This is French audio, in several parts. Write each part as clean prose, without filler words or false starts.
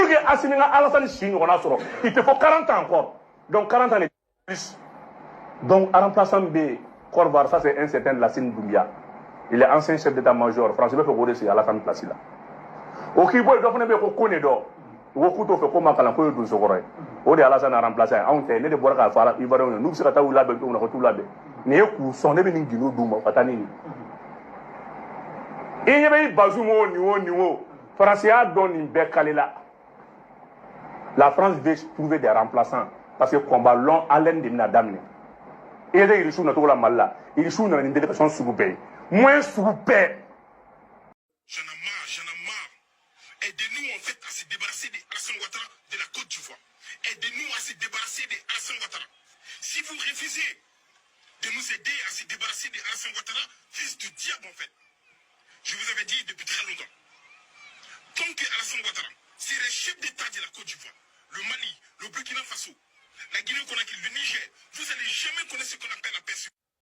Pour que Assimi Alassane Chine, il te faut 40 ans encore. Donc 40 ans et plus. Donc, en remplaçant B, Corvar, ça c'est un certain Lassine Doumbia. Il est ancien chef d'état-major. François Fekode, c'est Alassane Placila. Ok, il doit faire un connaît d'or. Wokuto fait comment quand on peut se Ode Alassane a remplacé. On fait les déboires à faire. Il va nous faire ta oula on a tout là. Mais son ébène guino douma patani. Il y avait Bazoumo niveau. Français a donné une belle là. La France veut trouver des remplaçants parce que combat long à l'aide de Nadamne. Et il y a la malla. Il y a une délégation sous paix. Moins sous paix. J'en ai marre. Aidez-nous en fait à se débarrasser de Alassane Ouattara de la Côte d'Ivoire. Aidez-nous à se débarrasser de Alassane Ouattara. Si vous refusez de nous aider à se débarrasser de Alassane Ouattara, fils du diable en fait. Je vous avais dit depuis très longtemps. Tant que Alassane Ouattara serait chef d'État de la Côte d'Ivoire, le Mali, le Burkina Faso, la Guinée-Conakry, le Niger, vous n'allez jamais connaître ce qu'on appelle la paix.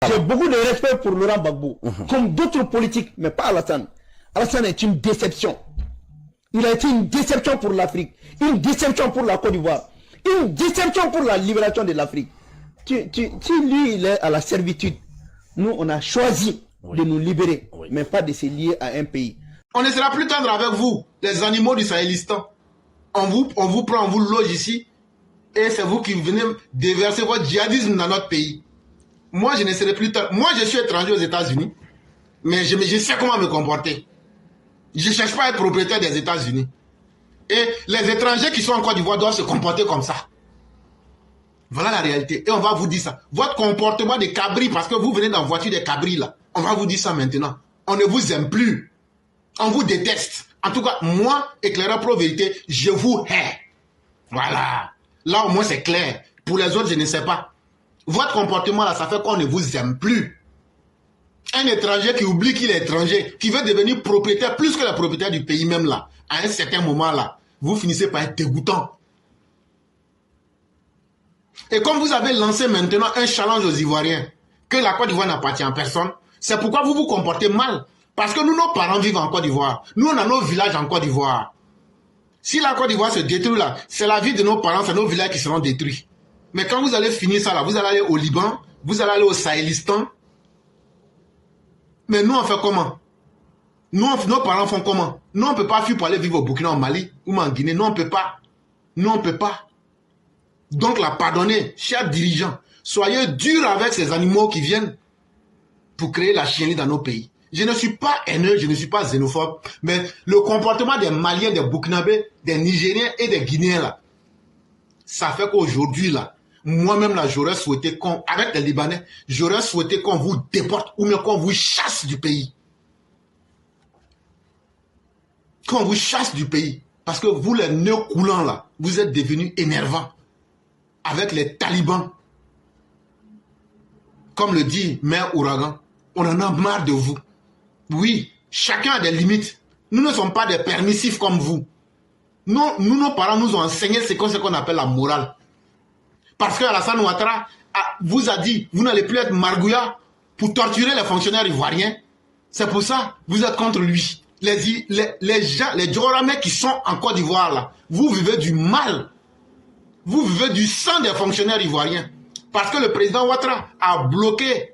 J'ai beaucoup de respect pour Laurent Gbagbo, comme d'autres politiques, mais pas Alassane. Alassane est une déception. Il a été une déception pour l'Afrique, une déception pour la Côte d'Ivoire, une déception pour la libération de l'Afrique. Si lui, il est à la servitude, nous, on a choisi de nous libérer, mais pas de se lier à un pays. On ne sera plus tendre avec vous, les animaux du Sahélistan. On vous prend, on vous loge ici, et c'est vous qui venez déverser votre djihadisme dans notre pays. Moi, je ne serai plus tendre. Moi, je suis étranger aux États-Unis, mais je sais comment me comporter. Je ne cherche pas à être propriétaire des États-Unis. Et les étrangers qui sont en Côte d'Ivoire doivent se comporter comme ça. Voilà la réalité. Et on va vous dire ça. Votre comportement de cabri, parce que vous venez dans la voiture des cabris là, on va vous dire ça maintenant. On ne vous aime plus. On vous déteste. En tout cas, moi, éclaireur pro vérité, je vous hais. Voilà. Là, au moins, c'est clair. Pour les autres, je ne sais pas. Votre comportement là, ça fait qu'on ne vous aime plus. Un étranger qui oublie qu'il est étranger, qui veut devenir propriétaire plus que le propriétaire du pays même là, à un certain moment là, vous finissez par être dégoûtant. Et comme vous avez lancé maintenant un challenge aux Ivoiriens, que la Côte d'Ivoire n'appartient à personne, c'est pourquoi vous vous comportez mal. Parce que nous, nos parents vivent en Côte d'Ivoire. Nous, on a nos villages en Côte d'Ivoire. Si la Côte d'Ivoire se détruit là, c'est la vie de nos parents, c'est nos villages qui seront détruits. Mais quand vous allez finir ça là, vous allez aller au Liban, vous allez aller au Sahélistan. Mais nous, on fait comment? Nous, nos parents font comment? Nous, on ne peut pas fuir pour aller vivre au Burkina, au Mali ou en Guinée. Nous, on ne peut pas. Nous, on ne peut pas. Donc, la pardonnez, chers dirigeants. Soyez durs avec ces animaux qui viennent pour créer la chienlit dans nos pays. Je ne suis pas haineux, je ne suis pas xénophobe, mais le comportement des Maliens, des Burkinabés, des Nigériens et des Guinéens, là, ça fait qu'aujourd'hui, là, moi-même, là, j'aurais souhaité avec les Libanais, j'aurais souhaité qu'on vous déporte ou bien qu'on vous chasse du pays. Qu'on vous chasse du pays. Parce que vous, les nœuds coulants, là, vous êtes devenus énervants avec les talibans. Comme le dit Mère Ouragan, on en a marre de vous. Oui, chacun a des limites. Nous ne sommes pas des permissifs comme vous. Nos parents nous ont enseigné ce qu'on appelle la morale. Parce que Alassane Ouattara vous a dit, vous n'allez plus être margouillat pour torturer les fonctionnaires ivoiriens. C'est pour ça que vous êtes contre lui. Les gens, les Djoramais qui sont en Côte d'Ivoire, là, vous vivez du mal. Vous vivez du sang des fonctionnaires ivoiriens. Parce que le président Ouattara a bloqué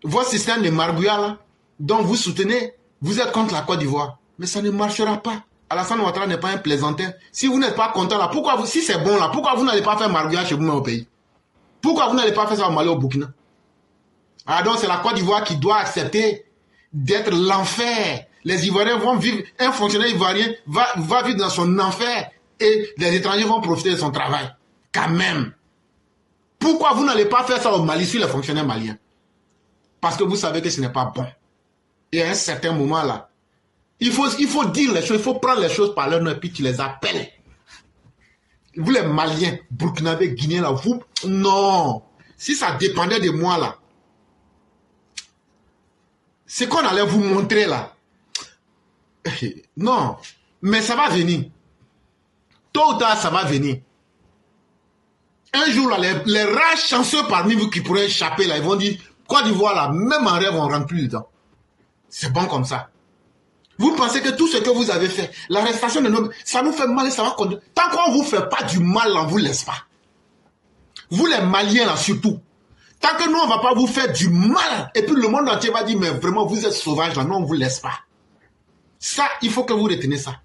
votre système de margouillat, là, dont vous soutenez, vous êtes contre la Côte d'Ivoire. Mais ça ne marchera pas. Alassane Ouattara n'est pas un plaisantin. Si vous n'êtes pas content là, pourquoi vous, si c'est bon là, pourquoi vous n'allez pas faire margouillat chez vous-même au pays? Pourquoi vous n'allez pas faire ça au Mali, au Burkina? Ah donc c'est la Côte d'Ivoire qui doit accepter d'être l'enfer. Les Ivoiriens vont vivre, un fonctionnaire ivoirien va vivre dans son enfer et les étrangers vont profiter de son travail. Quand même. Pourquoi vous n'allez pas faire ça au Mali sur les fonctionnaires maliens? Parce que vous savez que ce n'est pas bon. Et à un certain moment là, il faut dire les choses, il faut prendre les choses par leur nom et puis tu les appelles. Vous les Maliens, Burkinabés, Guinéens là, vous, non. Si ça dépendait de moi là, ce qu'on allait vous montrer là, non, mais ça va venir. Tôt ou tard, ça va venir. Un jour là, les rares chanceux parmi vous qui pourraient échapper là, ils vont dire, Côte d'Ivoire là, même en rêve, on ne rentre plus dedans. C'est bon comme ça. Vous pensez que tout ce que vous avez fait, l'arrestation de nos... ça nous fait mal et ça va continuer. Tant qu'on ne vous fait pas du mal, on ne vous laisse pas. Vous les Maliens là surtout. Tant que nous, on ne va pas vous faire du mal. Et puis le monde entier va dire, mais vraiment, vous êtes sauvages là, non, on ne vous laisse pas. Ça, il faut que vous reteniez ça.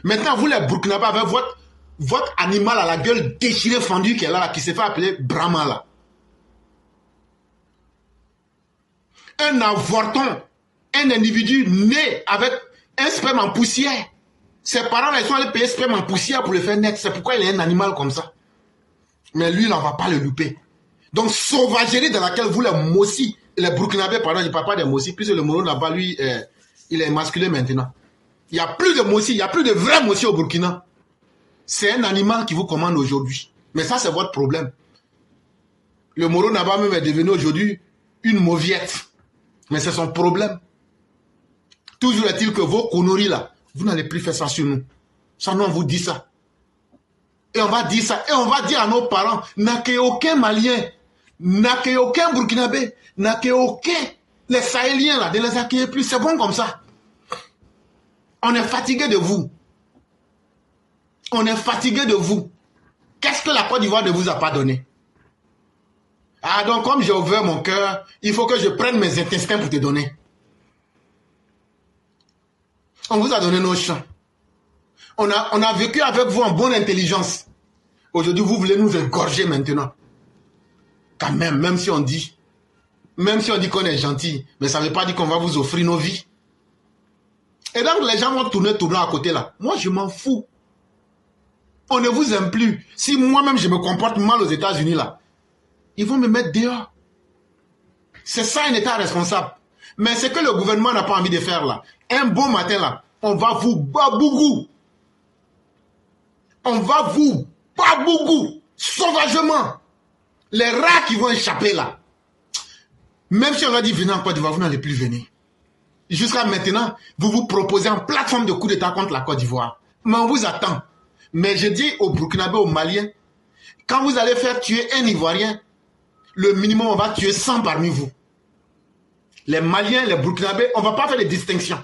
Maintenant, vous les Burkinabés avec votre animal à la gueule déchirée, fendue qui est là, qui s'est fait appeler Brahma là. Un avorton, un individu né avec un sperme en poussière. Ses parents, ils sont allés payer sperme en poussière pour le faire naître. C'est pourquoi il est un animal comme ça. Mais lui, là, on ne va pas le louper. Donc, sauvagerie dans laquelle vous, les Mossi, les Burkinabés, pardon, je ne parle pas des Mossi, puisque le Moro là-bas, lui, il est masculin maintenant. Il n'y a plus de Mossi, il n'y a plus de vrais Mossi au Burkina. C'est un animal qui vous commande aujourd'hui. Mais ça, c'est votre problème. Le Moro Naba même est devenu aujourd'hui une mauviette. Mais c'est son problème. Toujours est-il que vos conneries là, vous n'allez plus faire ça sur nous. Ça, nous, on vous dit ça. Et on va dire ça. Et on va dire à nos parents, n'a qu'aucun Malien, n'a qu'aucun Burkinabé, n'a qu'aucun... Les Sahéliens là, de les accueillir plus. C'est bon comme ça. On est fatigué de vous. On est fatigué de vous. Qu'est-ce que la Côte d'Ivoire ne vous a pas donné? Ah, donc comme j'ai ouvert mon cœur, il faut que je prenne mes intestins pour te donner. On vous a donné nos champs. On a vécu avec vous en bonne intelligence. Aujourd'hui, vous voulez nous égorger maintenant. Quand même si on dit qu'on est gentil, mais ça ne veut pas dire qu'on va vous offrir nos vies. Et donc, les gens vont tourner à côté là. Moi, je m'en fous. On ne vous aime plus. Si moi-même, je me comporte mal aux États-Unis là, ils vont me mettre dehors. C'est ça un État responsable. Mais ce que le gouvernement n'a pas envie de faire là, un beau matin là, on va vous babougou. On va vous babougou. Sauvagement. Les rats qui vont échapper là. Même si on leur dit venez en Côte d'Ivoire, vous n'allez plus venir. Jusqu'à maintenant, vous vous proposez en plateforme de coup d'État contre la Côte d'Ivoire. Mais on vous attend. Mais je dis aux Burkinabés, aux Maliens, quand vous allez faire tuer un Ivoirien, le minimum, on va tuer 100 parmi vous. Les Maliens, les Burkinabés, on ne va pas faire de distinction.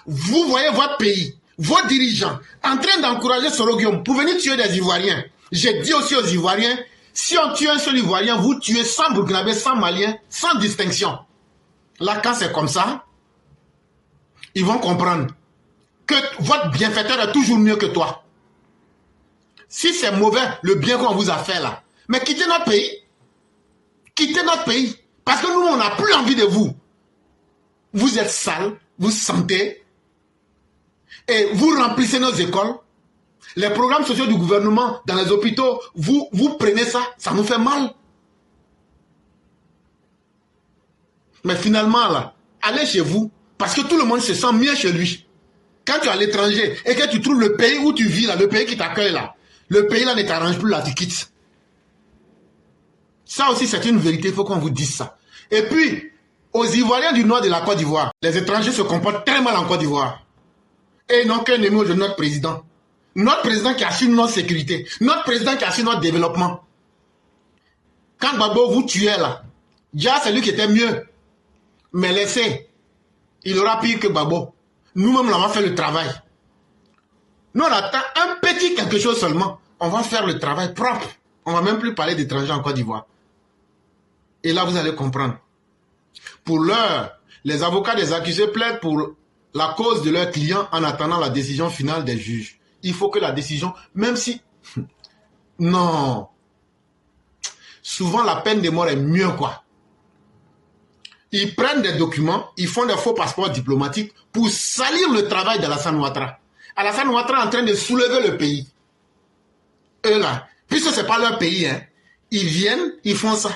Vous voyez votre pays, vos dirigeants, en train d'encourager Soroguium pour venir tuer des Ivoiriens. J'ai dit aussi aux Ivoiriens, si on tue un seul Ivoirien, vous tuez 100 Burkinabés, 100 Maliens, sans distinction. Là, quand c'est comme ça, ils vont comprendre que votre bienfaiteur est toujours mieux que toi. Si c'est mauvais, le bien qu'on vous a fait là, mais quittez notre pays. Quittez notre pays. Parce que nous, on n'a plus envie de vous. Vous êtes sales, vous sentez, et vous remplissez nos écoles. Les programmes sociaux du gouvernement dans les hôpitaux, vous prenez ça, ça nous fait mal. Mais finalement, là, allez chez vous, parce que tout le monde se sent mieux chez lui. Quand tu es à l'étranger et que tu trouves le pays où tu vis, là, le pays qui t'accueille, là, le pays là ne t'arrange plus, là, tu quittes. Ça aussi, c'est une vérité, il faut qu'on vous dise ça. Et puis, aux Ivoiriens du nord de la Côte d'Ivoire, les étrangers se comportent très mal en Côte d'Ivoire. Et ils n'ont qu'un ennemi de notre président. Notre président qui assure notre sécurité. Notre président qui assure notre développement. Quand Gbagbo vous tuait là, déjà c'est lui qui était mieux. Mais laissez, il aura pire que Gbagbo. Nous-mêmes, on va faire le travail. Nous, on attend un petit quelque chose seulement. On va faire le travail propre. On ne va même plus parler d'étrangers en Côte d'Ivoire. Et là, vous allez comprendre. Pour l'heure, les avocats des accusés plaident pour la cause de leurs clients en attendant la décision finale des juges. Il faut que la décision, même si... Non. Souvent, la peine de mort est mieux, quoi. Ils prennent des documents, ils font des faux passeports diplomatiques pour salir le travail d'Alassane Ouattara. Alassane Ouattara est en train de soulever le pays. Eux là, puisque ce n'est pas leur pays, hein, ils viennent, ils font ça.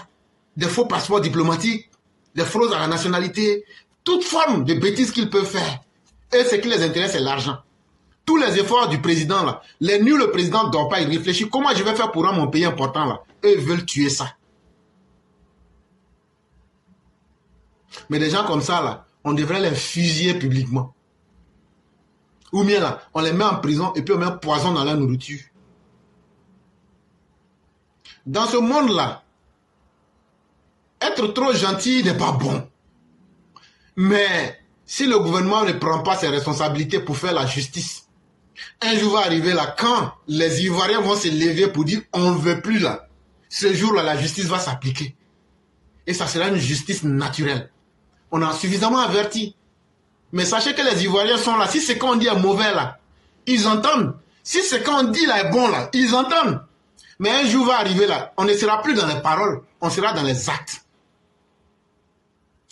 Des faux passeports diplomatiques, des fraudes à la nationalité, toute forme de bêtises qu'ils peuvent faire. Et ce qui les intéresse, c'est l'argent. Tous les efforts du président, là, les nuits, le président ne dort pas, il réfléchit, comment je vais faire pour rendre mon pays important, là. Eux veulent tuer ça. Mais des gens comme ça, là, on devrait les fusiller publiquement. Ou bien, là, on les met en prison et puis on met un poison dans la nourriture. Dans ce monde-là, être trop gentil n'est pas bon. Mais Si le gouvernement ne prend pas ses responsabilités pour faire la justice, un jour va arriver là, quand les Ivoiriens vont se lever pour dire on ne veut plus là, ce jour-là, la justice va s'appliquer. Et ça sera une justice naturelle. On a suffisamment averti. Mais sachez que les Ivoiriens sont là. Si ce qu'on dit est mauvais là, ils entendent. Si ce qu'on dit là est bon là, ils entendent. Mais un jour va arriver là, on ne sera plus dans les paroles, on sera dans les actes.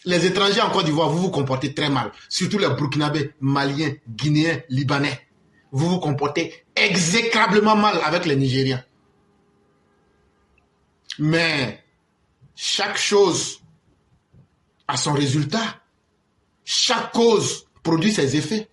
Les étrangers en Côte d'Ivoire, vous vous comportez très mal. Surtout les Burkinabés, Maliens, Guinéens, Libanais. Vous vous comportez exécrablement mal avec les Nigériens. Mais chaque chose a son résultat. Chaque cause produit ses effets.